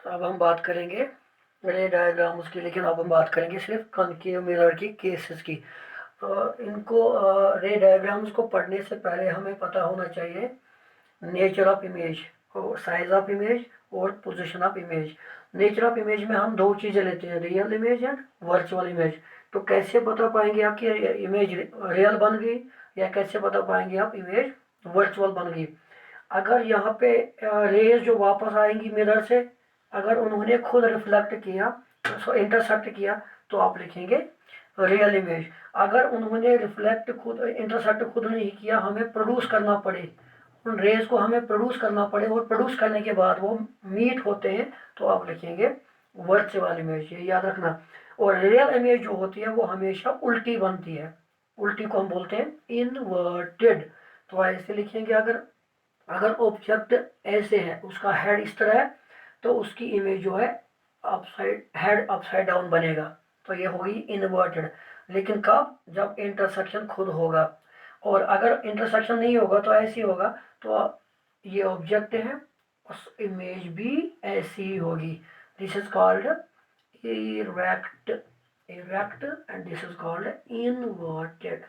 अब हम बात करेंगे रे डायग्राम्स की, लेकिन अब हम बात करेंगे सिर्फ कॉनकेव मिरर की केसेस की। इनको रे डायग्राम्स को पढ़ने से पहले हमें पता होना चाहिए नेचर ऑफ इमेज और साइज ऑफ इमेज और position of image. Nature of image में हम दो चीज़ें लेते हैं, real image and virtual image. तो कैसे बता पाएंगे आप कि इमेज रियल बन गई, या कैसे बता पाएंगे आप इमेज वर्चुअल बन गई? अगर यहाँ पे रेज जो वापस आएंगी मिरर से, अगर उन्होंने खुद रिफ्लेक्ट किया, इंटरसेप्ट किया, तो आप लिखेंगे रियल इमेज। अगर उन्होंने रिफ्लेक्ट खुद इंटरसेप्ट खुद नहीं किया, हमें प्रोड्यूस करना पड़े, उन रेज को हमें प्रोड्यूस करना पड़े और प्रोड्यूस करने के बाद वो मीट होते हैं, तो आप लिखेंगे वर्चुअल इमेज। ये याद रखना। और रियल इमेज जो होती है वो हमेशा उल्टी बनती है, उल्टी को हम बोलते हैं इनवर्टेड। तो ऐसे लिखेंगे, अगर अगर ऑब्जेक्ट ऐसे है, उसका हेड इस तरह है, तो उसकी इमेज जो है अपसाइड हेड अपसाइड डाउन बनेगा, तो ये होगी इन्वर्टेड। लेकिन कब? जब इंटरसेक्शन खुद होगा। और अगर इंटरसेक्शन नहीं होगा तो ऐसी होगा, तो ये ऑब्जेक्ट है, उस इमेज भी ऐसी ही होगी। This is called erect, erect and this is called inverted.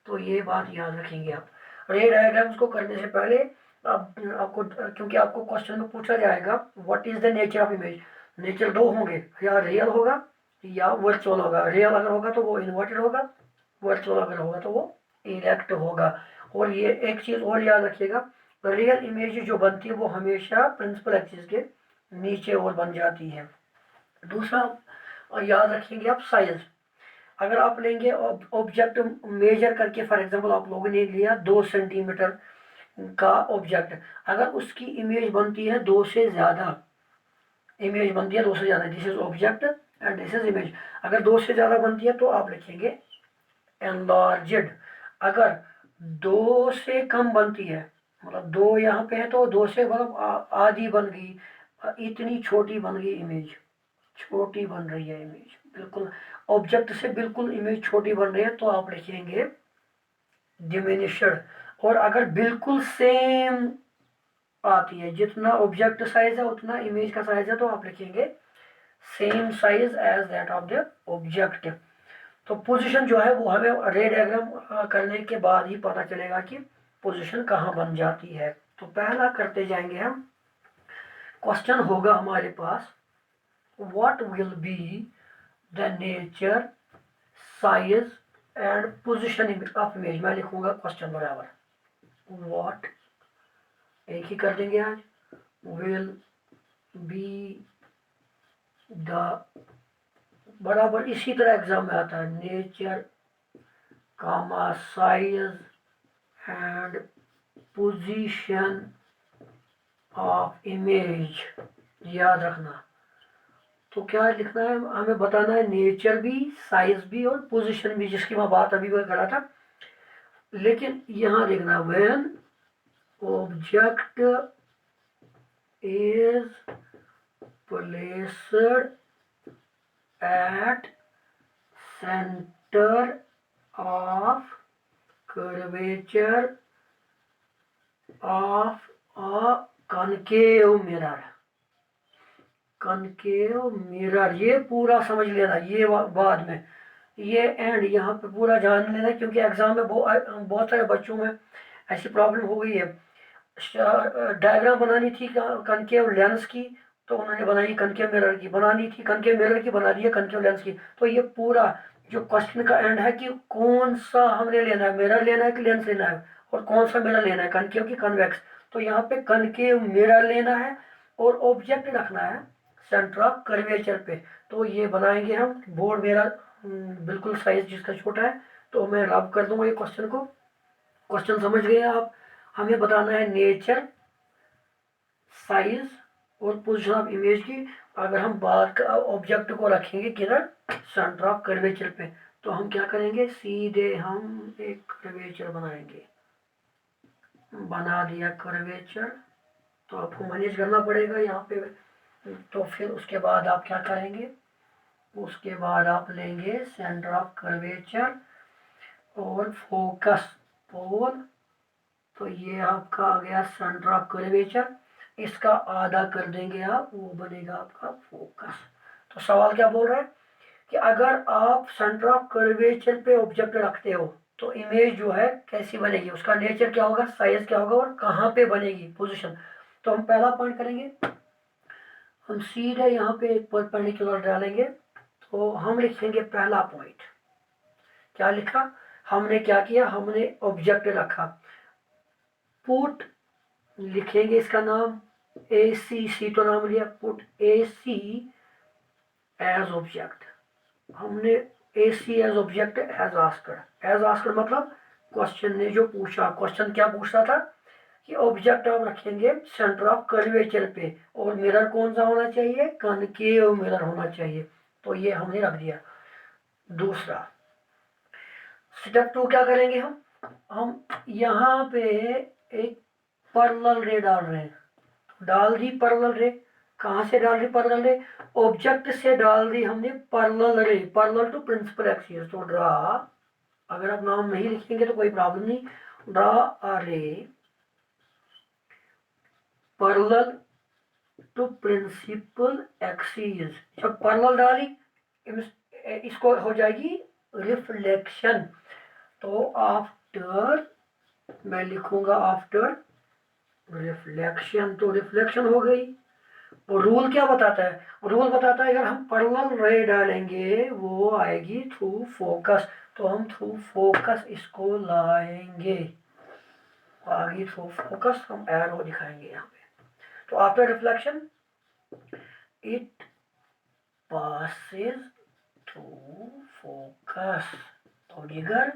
तो ये बात याद रखेंगे आप रे डायग्राम्स को करने से पहले। अब आपको, क्योंकि आपको क्वेश्चन में पूछा जाएगा what is the nature of image. Nature दो होंगे, या रियल होगा या वर्चुअल होगा। रियल अगर होगा तो वो इन्वर्टेड होगा, वर्चुअल अगर होगा तो वो इरेक्ट होगा। और ये एक चीज़ और याद रखिएगा, रियल इमेज जो बनती है वो हमेशा प्रिंसिपल एक्सिस के नीचे और बन जाती है। दूसरा याद रखेंगे आप साइज। अगर आप लेंगे ऑब्जेक्ट मेजर करके, फॉर एग्जांपल आप लोगों ने लिया 2 सेंटीमीटर का ऑब्जेक्ट, अगर उसकी इमेज बनती है 2 से ज़्यादा, इमेज बनती है 2 से ज़्यादा, this is object and this is image. अगर 2 से ज़्यादा बनती है तो आप लिखेंगे एनलार्जेड। अगर 2 से कम बनती है, मतलब 2 यहाँ पे है तो 2 से मतलब आधी बन गई, इतनी छोटी बन गई इमेज, छोटी बन रही है इमेज, बिल्कुल ऑब्जेक्ट से बिल्कुल इमेज छोटी बन रही है, तो आप लिखेंगे डिमिनिश्ड। और अगर बिल्कुल सेम आती है, जितना ऑब्जेक्ट साइज है उतना इमेज का साइज है, तो आप लिखेंगे same size as that of the object. तो पोजीशन जो है वो हमें रे डायग्राम करने के बाद ही पता चलेगा कि पोजीशन कहाँ बन जाती है। तो पहला करते जाएंगे हम। क्वेश्चन होगा हमारे पास, what will be the nature, size and position of image. मैं लिखूंगा क्वेश्चन बराबर, व्हाट, एक ही कर देंगे आज, विल बी द, बराबर इसी तरह एग्जाम में आता है, nature comma size and position of image. याद रखना। तो क्या लिखना है हमें? बताना है नेचर भी, साइज भी और पोजीशन भी, जिसकी मैं बात अभी भी करा था। लेकिन यहाँ देखना, when object is placed at center of curvature of a concave mirror। concave mirror, ये पूरा समझ लेना, ये बाद में, ये एंड यहाँ पे पूरा जान लेना, क्योंकि एग्जाम में बहुत सारे बच्चों में ऐसी प्रॉब्लम हो गई है। डायग्राम बनानी थी कनकेव लेंस की, तो उन्होंने बनाई कनकेव मिरर की, बनानी थी कनकेव मिरर की, बना दी है कनकेव लेंस की। तो ये पूरा जो क्वेश्चन का एंड है कि कौन सा हमने लेना है, मिरर लेना है कि लेंस लेना है, और कौन सा मिरर लेना है, कनकेव की कन्वेक्स। तो यहाँ पे कनकेव मिरर लेना है और ऑब्जेक्ट रखना है सेंटर ऑफ कर्वेचर पे। तो ये बनाएंगे हम। बोर्ड मेरा बिल्कुल साइज जिसका छोटा है, तो मैं रब कर दूंगा ये क्वेश्चन को। क्वेश्चन समझ गए आप? हमें बताना है नेचर, साइज और पोजीशन ऑफ इमेज की। अगर हम बात ऑब्जेक्ट को रखेंगे किधर, सेंटर ऑफ कर्वेचर पे, तो हम क्या करेंगे, सीधे हम एक कर्वेचर बनाएंगे। बना दिया कर्वेचर, तो आपको मैनेज करना पड़ेगा यहाँ पे। तो फिर उसके बाद आप क्या करेंगे, उसके बाद आप लेंगे सेंटर ऑफ कर्वेचर और फोकस पोल। तो ये आपका आ गया सेंटर ऑफ कर्वेचर। इसका आधा कर देंगे आप, वो बनेगा आपका फोकस। तो सवाल क्या बोल रहा है कि अगर आप सेंटर ऑफ कर्वेचर पे ऑब्जेक्ट रखते हो तो इमेज जो है कैसी बनेगी, उसका नेचर क्या होगा, साइज क्या होगा और कहाँ पे बनेगी, पोजीशन। तो हम पहला पॉइंट करेंगे, हम सीधे यहाँ पे एक परपेंडिकुलर डालेंगे। तो हम लिखेंगे पहला पॉइंट, क्या लिखा हमने, क्या किया हमने ऑब्जेक्ट रखा, पुट लिखेंगे इसका नाम ए सी तो नाम लिया, पुट ए सी एज ऑब्जेक्ट। हमने ए सी एज ऑब्जेक्ट एज आस्कर मतलब क्वेश्चन ने जो पूछा, क्वेश्चन क्या पूछता था कि ऑब्जेक्ट आप रखेंगे सेंटर ऑफ कर्वेचर पे और मिरर कौन सा होना चाहिए, कनकेव मिरर होना चाहिए। तो ये हमने रख दिया। दूसरा स्टेप 2 क्या करेंगे, हम यहाँ पे एक पैरेलल रे डाल रहे हैं, डाल दी पैरेलल रे। कहाँ से डाल दी पैरेलल रे, ऑब्जेक्ट से डाल दी हमने पैरेलल रे, पैरेलल टू प्रिंसिपल एक्सिस। तो ड्रा, अगर आप नाम नहीं लिखेंगे तो कोई प्रॉब्लम नहीं, draw a ray parallel to principal axis. जब पैरेलल डाली इसको हो जाएगी रिफ्लेक्शन। तो आफ्टर, मैं लिखूंगा आफ्टर रिफ्लेक्शन, तो रिफ्लेक्शन हो गई। और रूल क्या बताता है, रूल बताता है अगर हम पैरेलल रे डालेंगे वो आएगी थ्रू फोकस। तो हम थ्रू फोकस इसको लाएंगे, आगे थ्रू फोकस हम एरो दिखाएंगे यहाँ पे। तो after reflection it passes through focus. तो जिगर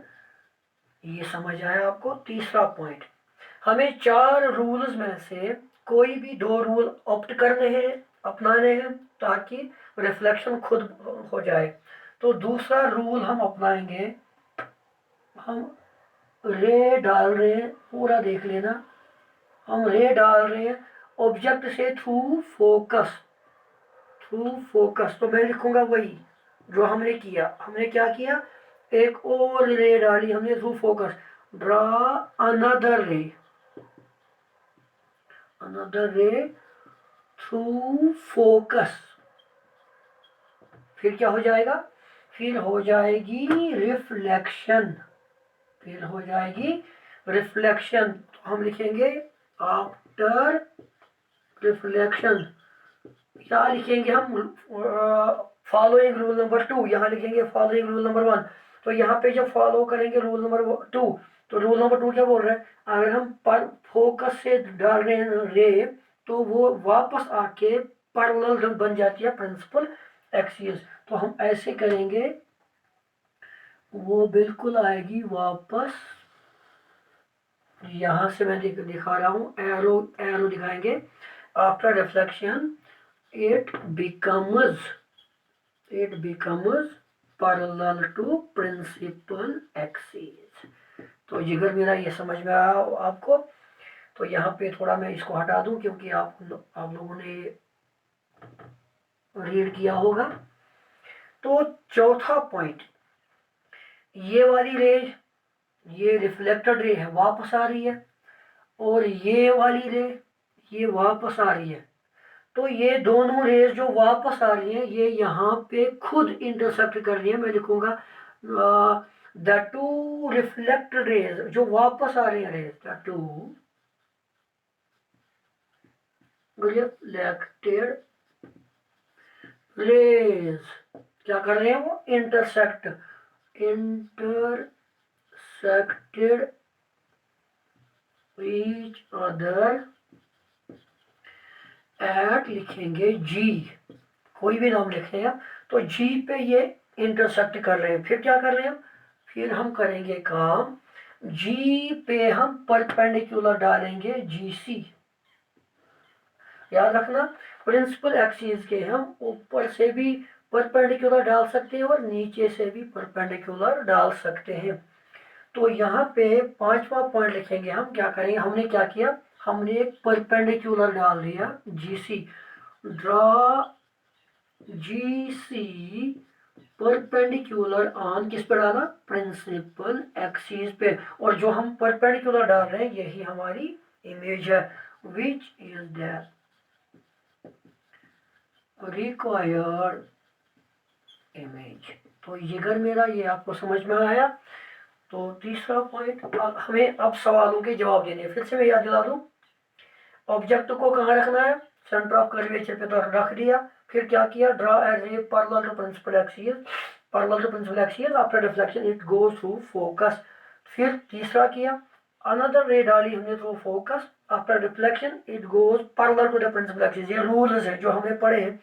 ये समझ आया आपको। तीसरा पॉइंट, हमें 4 रूल्स में से कोई भी 2 रूल ऑप्ट करने हैं, अपनाने हैं, ताकि रिफ्लेक्शन खुद हो जाए। तो दूसरा रूल हम अपनाएंगे, हम रे डाल रहे हैं, पूरा देख लेना, हम रे डाल रहे हैं ऑब्जेक्ट से थ्रू फोकस, थ्रू फोकस। तो मैं लिखूंगा वही जो हमने किया, हमने क्या किया, एक और रे डाली हमने थ्रू फोकस, ड्रा अनदर रे, अनदर रे थ्रू फोकस। फिर क्या हो जाएगा, फिर हो जाएगी रिफ्लेक्शन, फिर हो जाएगी रिफ्लेक्शन। तो हम लिखेंगे आफ्टर रिफ्लेक्शन, क्या लिखेंगे हम, फॉलोइंग रूल नंबर 2, यहाँ लिखेंगे फॉलोइंग रूल नंबर 1। तो यहाँ पे जब फॉलो करेंगे रूल नंबर 2, तो रूल नंबर 2 क्या बोल रहा है, अगर हम पर फोकस से डाल रहे हैं रे तो वो वापस आके पैरेलल बन जाती है प्रिंसिपल एक्सिस। तो हम ऐसे करेंगे, वो बिल्कुल आएगी वापस, यहाँ से मैं दिखा रहा हूँ, एरो एरो दिखाएंगे। After reflection it becomes parallel to principal axis. तो जिगर मेरा ये समझ में आया आपको। तो यहाँ पे थोड़ा मैं इसको हटा दूं क्योंकि आप लोगों ने रीड किया होगा। तो चौथा पॉइंट, ये वाली रेज, ये रिफ्लेक्टेड रे है, वापस आ रही है, और ये वाली रे ये वापस आ रही है। तो ये दोनों रेज जो वापस आ रही हैं ये यहाँ पे खुद इंटरसेक्ट कर रही है। मैं लिखूंगा द टू रिफ्लेक्टेड रेज, जो वापस आ रही है rays, the two reflected rays क्या कर रहे हैं, वो इंटरसेक्टेड ईच अदर एट, लिखेंगे जी, कोई भी नाम लिखेंगे। तो जी पे ये इंटरसेक्ट कर रहे हैं। फिर क्या कर रहे हैं, फिर हम करेंगे काम, जी पे हम परपेंडिकुलर डालेंगे जी सी। याद रखना प्रिंसिपल एक्सिस के हम ऊपर से भी परपेंडिकुलर डाल सकते हैं और नीचे से भी परपेंडिकुलर डाल सकते हैं। तो यहाँ पे 5वां पॉइंट लिखेंगे, हम क्या करेंगे, हमने क्या किया, हमने एक परपेंडिकुलर डाल दिया G C, draw G C perpendicular on, किस पे डाला, प्रिंसिपल एक्सिस पे। और जो हम परपेंडिकुलर डाल रहे हैं यही हमारी इमेज है। which is the required image। तो ये अगर मेरा ये आपको समझ में आया तो तीसरा पॉइंट हमें अब सवालों के जवाब देने। फिर से मैं याद दिला दूं, ऑब्जेक्ट को कहाँ रखना है, सेंटर ऑफ कर्वेचर पे तो रख दिया। फिर क्या किया, draw a ray parallel to principal axis, parallel to principal axis after deflection it goes through focus. फिर तीसरा किया, अनदर रे डाली हमने through focus after deflection it goes parallel to the principal axis. ये रूल्स है जो हमें पढ़े हैं।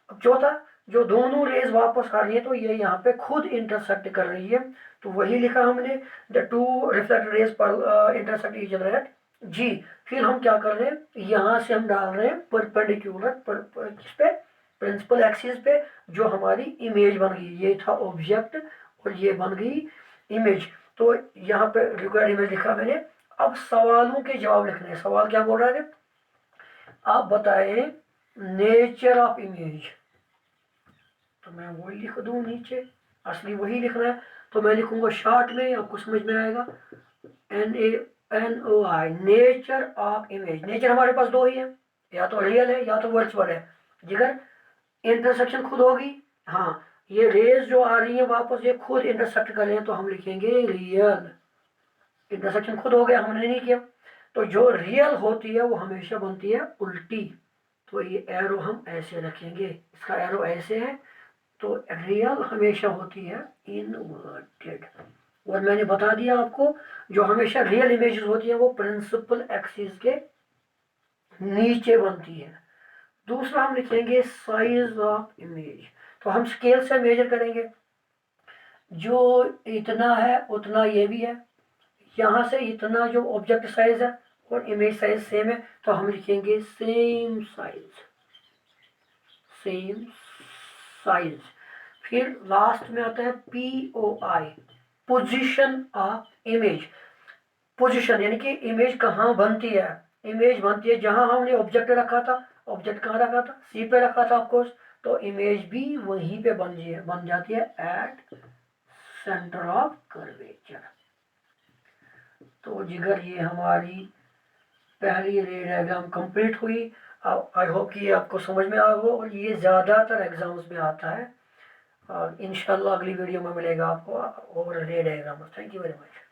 अब चौथा, जो दोनों रेज वापस आ रही है तो ये यहाँ पे खुद इंटरसेक्ट कर रही है, तो वही लिखा हमने, the two reflected rays intersect each other at G. फिर हम क्या कर रहे हैं, यहाँ से हम डाल रहे हैं परपेंडिकुलर किस पे, प्रिंसिपल एक्सिस पे, जो हमारी इमेज बन गई। ये था ऑब्जेक्ट और ये बन गई इमेज। तो यहाँ पे रिक्वायर्ड इमेज लिखा मैंने। अब सवालों के जवाब लिखने हैं। सवाल क्या बोल रहा है, आप बताएं नेचर ऑफ इमेज। तो मैं वही लिख दूं नीचे, असली वही लिखना है। तो मैं लिखूंगा शॉर्ट में, आपको समझ में आएगा, NANOI, nature of image. Nature हमारे पास दो ही है, या तो रियल है या तो वर्चुअल है। जिगर इंटरसेक्शन खुद होगी, हाँ ये रेज जो आ रही है वापस ये खुद इंटरसेक्ट कर रहे हैं तो हम लिखेंगे रियल। इंटरसेक्शन खुद हो गया, हमने नहीं किया। तो जो रियल होती है वो हमेशा बनती है उल्टी। तो ये एरो हम ऐसे रखेंगे, इसका एरो ऐसे है, तो रियल हमेशा होती है इनवर्टेड। और मैंने बता दिया आपको, जो हमेशा रियल इमेजेस होती है वो प्रिंसिपल एक्सिस के नीचे बनती है। दूसरा हम लिखेंगे साइज ऑफ इमेज। तो हम स्केल से मेजर करेंगे, जो इतना है उतना ये भी है, यहाँ से इतना जो ऑब्जेक्ट साइज है और इमेज साइज सेम है, तो हम लिखेंगे सेम साइज, सेम साइज। फिर लास्ट में आता है POI, position of image. Position यानी कि इमेज कहाँ बनती है, इमेज बनती है जहां हमने ऑब्जेक्ट रखा था। ऑब्जेक्ट कहाँ रखा था, सी पे रखा था ऑफकोर्स, तो इमेज भी वहीं पे बन जाती है एट सेंटर ऑफ कर्वेचर। तो जिगर ये हमारी पहली रे डायग्राम कंप्लीट हुई। आई होप कि ये आपको समझ में आया हो, और ये ज़्यादातर एग्जाम्स में आता है। इंशाल्लाह अगली वीडियो में मिलेगा आपको और रे diagram. Thank you very much.